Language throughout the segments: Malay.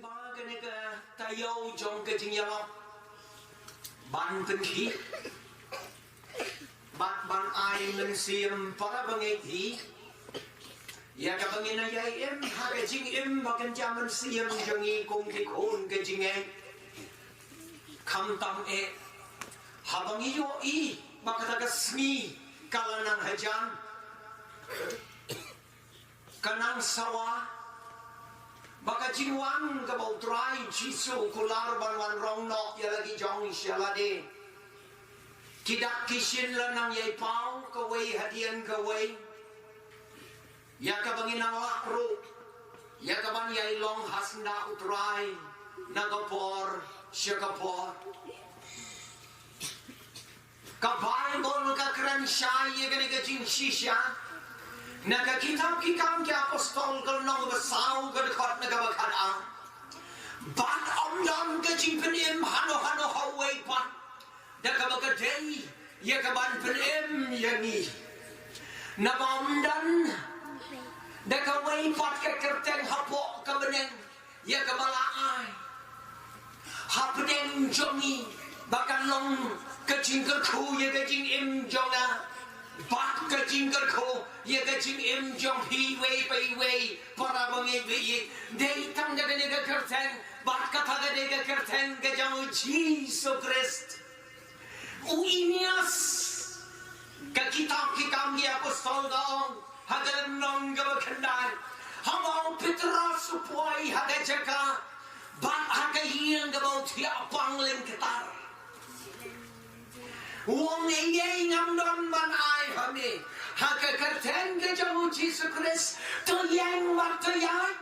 ba cái này cái yêu trong cái chính nhau ban tinh khí ban ai mình xem para bangai thi ya các bangai này em hai cái chính em và cái cha mình xem cho nghe cùng cái khôn cái chính em khăm tâm e habang iyo i bakata smi kalanang hajan kanang sawa baka jinwan ka bau try jisu kular banwan rong no ya lagi jong shalade kidak kishin lanang yai pau ka wei hadian ka wei ya ka bangin awak ru ya ka ban yai long hasna utrai nagapor syakapor ka Bible ka kran shay ya ka ka jing shisha naga kitab kikam ke apostol kal nong basau ka dekat naga bakada ban omdan ka jing penim hano hawai pan da ka bakadei ya ka ban penim yani na omdan da ka wai pat ka kerteng hapo ka beneng ya ka balaai hapdeng jongi bakan long ka jing ka khu ya ka jing im jonga bát cái chim cất khô, giờ cái chim em trong phi way, para bangai vậy, đây thằng cái này cái kerten, bát cái thằng cái cái kerten cái trong Jesus Christ, uinias, cái kitab kikam dia apostol dong, hagalan nong cái kendai, hamau Petrus supoi hagai jaga, bát hagai hiang cái bau tiap pangling ketar. Wong ấy ngắm đón ban ai hả nè hà cái kerten cái trong Jesus Christ tôi yang mặt tôi ai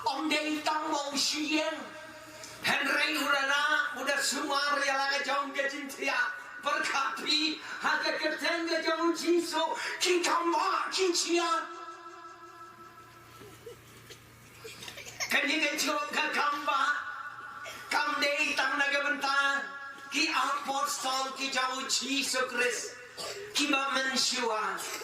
ông đây tăng mong siêng Henry Urana udah Sumaria lah cái trong cái chính thia berkapi hà cái kerten cái trong Jesus khi kamba khi chia cái gì cái chỗ cái kamba kam đây tăng na cái benta ki apostol ki jauh Jesus Christ ki manusia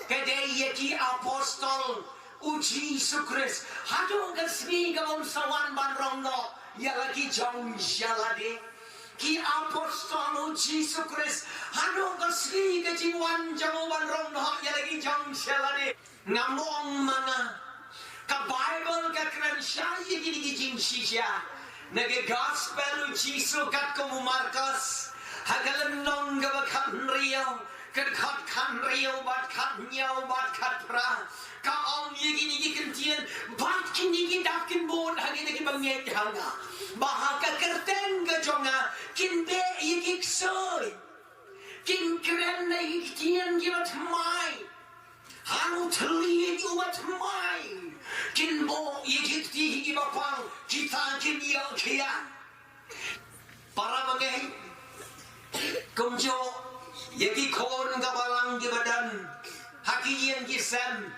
kadai ki apostol Jesus Christ hadung kasmi gamon sawan ban no ya lagi jauh jalade ki apostol Jesus Christ hadung kasmi ke jiwan jauh ban no ya lagi jauh jalade ngamong mana ka Bible ka kran syai gini jing shisha nage gospel Jesus kat kamu Markus hagalan nong gabakan riau kat kan riau bat kat nyau bat kat pra ka ong yigi kentian bat kini dapkin bon hagin ki banget hanga bahaka kerten ga jonga kin be yigi soy kin kren na iktian gibat mai hanu tli gibat mai kin bo yigiti ibapang kita kin yo kia para bagai kumjo yagi kon gabalang di badan hakiyen kisan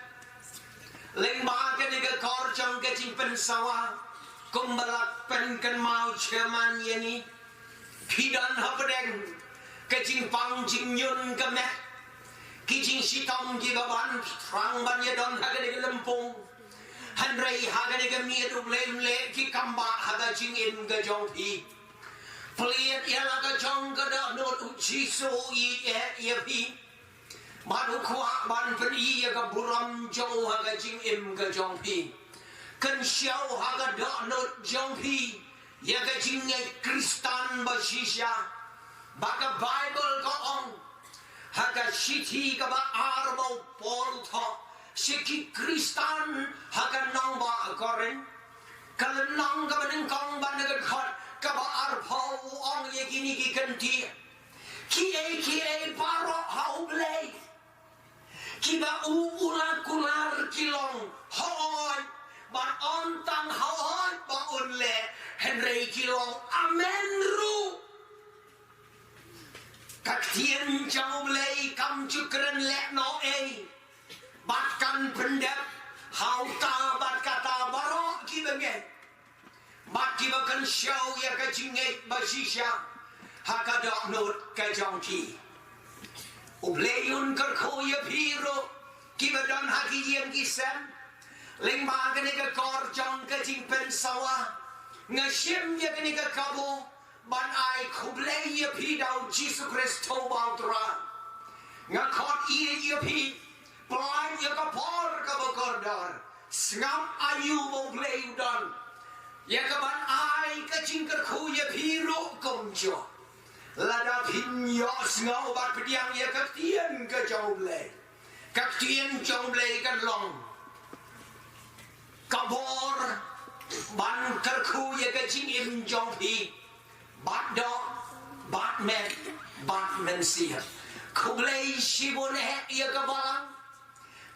lengba ke diga kor jong ke jimpen sawa kumbalak pen kan mau chairman yani pidan hapdeng ke jimpang jingyun ke me kijing sitong ki baban rang ban yadon haga diga lempung Henry haga ga mi du le ki kamba haga jingin ga jong pi pliet ya la ga jong ga da no jisu i pi madu khwa ban pri ya ga buram jo haga jingin ga jong pi kan xiao haga da no jong pi ya ga jingai kristan ba shisha ba ka bible ko ong haga shiti ga ba arbo pol tho Siki Kristan hakan nong ba koren kalau nong ka baneng kong ban nag khot ka ba arpau ong ye kini ki kanti ki paro hau blay ki ba ula kular kilong hoy ban ontang hoy ba unle Henry kilong amen ru kak tien jauh blay kam cukren le no Batkan pendek, hauta bat kata barok ki bengen. Bat ki bakan show ya ka jingai basisha, haka dok not ka jongki. Ubleyun kerko ya piro, ki badan haki yang kisan, Leng ba cái này cái cor trong cái chính bên sau à ngài xem như cái này cái cabo ban ai khub lấy như phi đầu Jesus Christ thâu bao tra ngài khót như phi blind như cái por cái bao cor đòn ngắm ayu bao play đòn như các bạn ai cái chính cái khu như phi rộ công cho là đã phim nhỏ ngầu bát biang như các tiên cái châu lệ các tiên châu lệ cái lòng kabor ban kerku ya kecing im jongpi bat dog batman sihat kublai shibone ya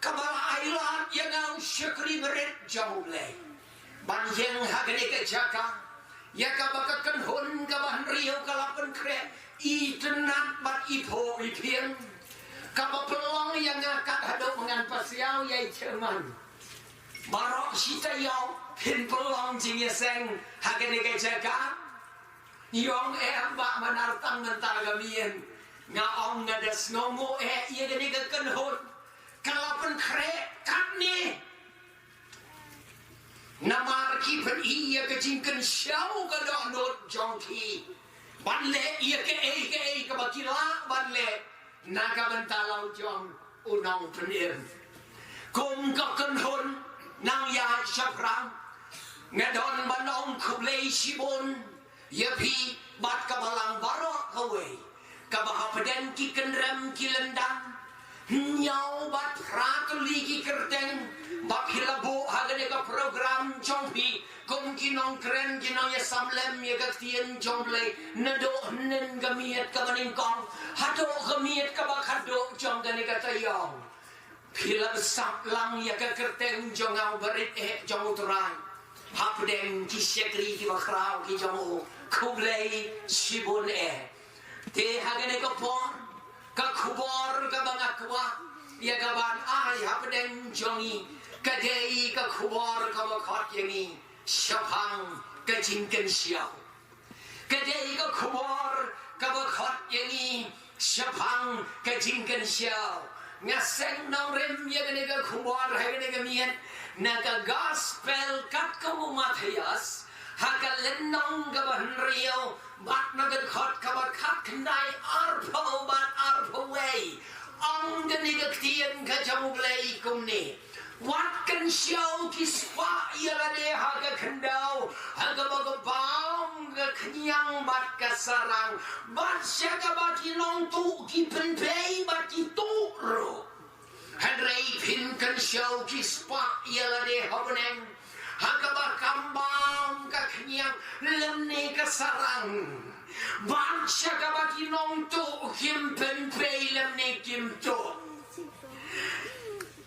kabala ailat ya ngau syukri berit jongplay ban yang hagane ke jaka ya kabaka kenhun kabahan riau kalapan kre itenat bat ipo ipian kabapelong yang ngakat hadap mengan pasiau yai cerman Barok sita yau hin pelong jingya seng hagen ke jaga yong ba manartang mental gamien ngaong ngadas ngomo ye gani ke kenhut kalapan kre katni namar ki pen iya ke jingken syau ke donot jongki banle iya ke bakila banle naga bentalau jong unong penir kum ke kenhut nang ya syafrang ngadon banong kublai shibon yapi bat kabalang barok kawe kabah padan ki kenram ki lendang nyau bat rakli ki kerteng bat hilabo hagane ka program jongpi kum ki nong kren ki nong ya samlem ya gatien jonglei nado nen gamiet kabaning kong hado gamiet kabak hado jonggane ka tayong Pila besar lang ya ke kerteng jongau berit jong uterai hapdeng ki sekri ki bakrau ki jong kublai shibun te hagane ko por ka khubor ka bangakwa ya gaban ai hapdeng jongi ka dei ka khubor ka bakhat yangi shapang ka jingken siao ka dei ka khubor ka bakhat yangi shapang ka jingken siao ngaseng nang rem ya gane ga khumar ha gane ga mian na ka gospel kat ka Matthias ha ka lenong ga ban rio bat na ga khot ka bat khat knai arpo bat arpo way ong gane ga tien ka jamuglei kumni wat kan show ki spa ya la de ha ga khandau ha ga ba baum ga knyang bat ka sarang bat sya ga bat ki nong tu ki pen pei bat ki tu ro Henry pin kan show ki spa ya la de hobneng ha ga ba kambang ka knyang lemne ka sarang bat sya ga bat ki nong tu kim pen pei lemne kim tu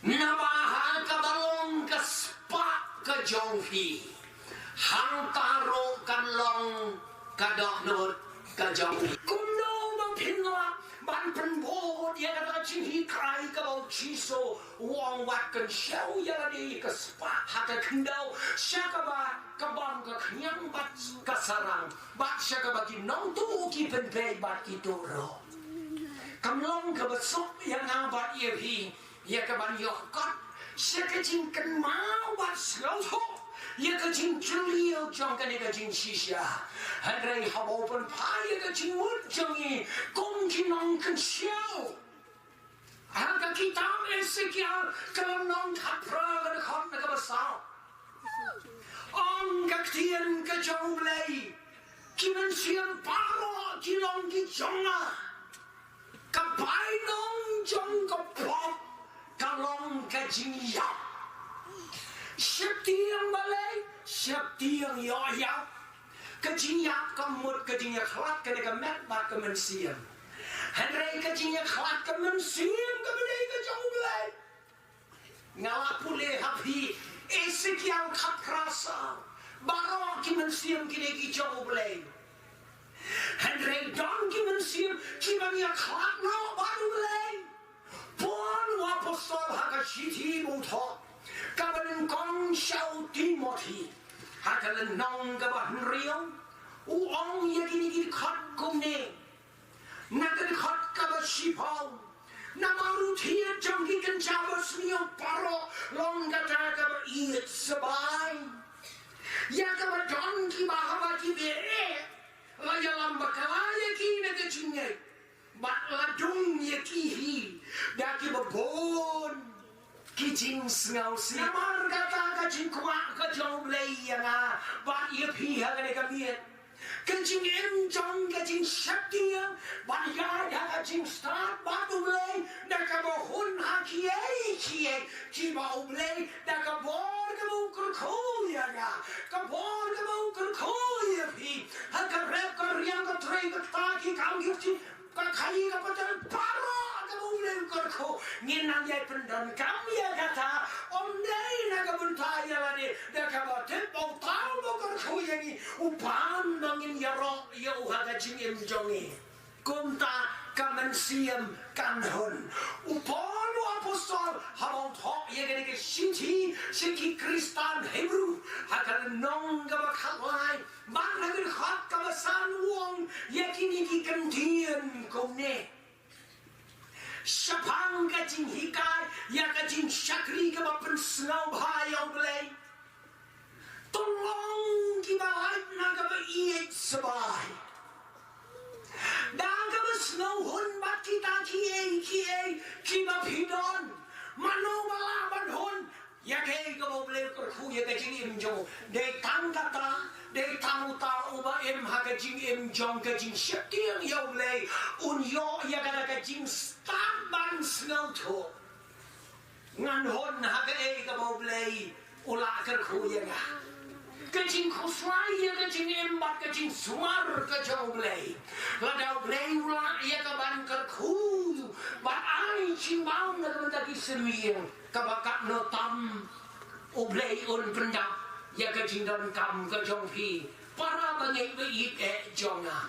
Nabaha ka balong ka spa ka jonghi hang taro kan long ka doknot ka jonghi kumno bang pinwa ban penbo dia kata cinghi krai ka bau chiso wong wat kan show ya di ka spa haka kendau syaka ba ka bang ka knyang bat ka sarang bat syaka ba ki nong tu ki pen pe bat ki toro kamlong ka basok yang abat ye hi ya ka ban yo kot sia ka jing kan mau bat slow ya ka jing julio jong ka ne ka jing shisha hanrei ha open pa ya ka jing mut jongi kong ki nong kan show ha ka ki tam esekia ka nong that pra ka khot na ka basao ong ka tien ka jong lei ki man siam paro ki nong ki jonga ka bai nong jong ka pop kalong ka jing ya Syaktiang balai Syaktiang ya ya ka jing ya ka mut ka jing ya khat ka ka mat bat ka man siam hanrei ka jing ya khat ka man siam ka bedai ka jong balai ngala pule hapi esekiang khat rasa baro ki man siam ki ki jong balai hanrei dong ki man siam ki man ya khat no baru balai Pon apostol hakashiti muto kabanin kong shau Timothy hakalan nong kabahan rio uong yakini ki khat kumne nakan khat kabashipau namaru thia jangki kan jabas niyo paro long kata ka iet sebai ya ka don ki bahwa ki be la ya lam bakalaya ki ne ke chinge ba la dung ye ki hi da ki ba bon ki jing ngau si mar kata ka jing kwa ka jong lei ya nga ba ye phi ha ne ka miet cái chính em trong cái chính sắc kia bạn gái đã cái chính start bắt đầu lên đã cái bộ hôn hạ kia khi bảo lên đã cái bộ cái bộ cái khô ya cái bộ cái bộ cái khô ya thì cái rap cái riang cái tray cái ta khi cảm giác chứ cái khai cái bắt đầu paro cái bộ lên cái khô nhìn năng vậy phần đòn cảm ya cái ta ông đây là cái bên tai ya là đi đã cái bộ tiếp bộ tao bộ cái khô ya ni upan bangin yaro yo haga jing em jongi kumta kaman siam kan hon upon apostol habon thok ye gane ke sinti kristan hebrew haga nong ga bakhalai ban haga khat ka san wong ye kini ki kantien komne shapang ga jing hikai ya ga jing shakri ga bapen snow bhai oblay tolong kita lihat naga beriet sebai. Naga bersnow hun bat kita kie kita pidon. Mano balaban hun. Ya ke kau boleh kerhu ya ke jing im jong. De tang kata de tamu ta uba em ha ke jing im jong ke jing shetiang ya boleh un yo ya ke jing staban snow to. Ngan hun ha ke kau boleh ulah kerhu ya ga. Cái chính khâu xoay cái chính em bắt cái chính xóa cái châu lệ là đầu lệ lại các bạn cái khu bạn ai chính bao người ta cái sự miệng các bạn cắt nó tâm ôm lệ ôn phân đạp cái chính đơn cầm cái trong phi para bằng ấy với ít ẹ trong à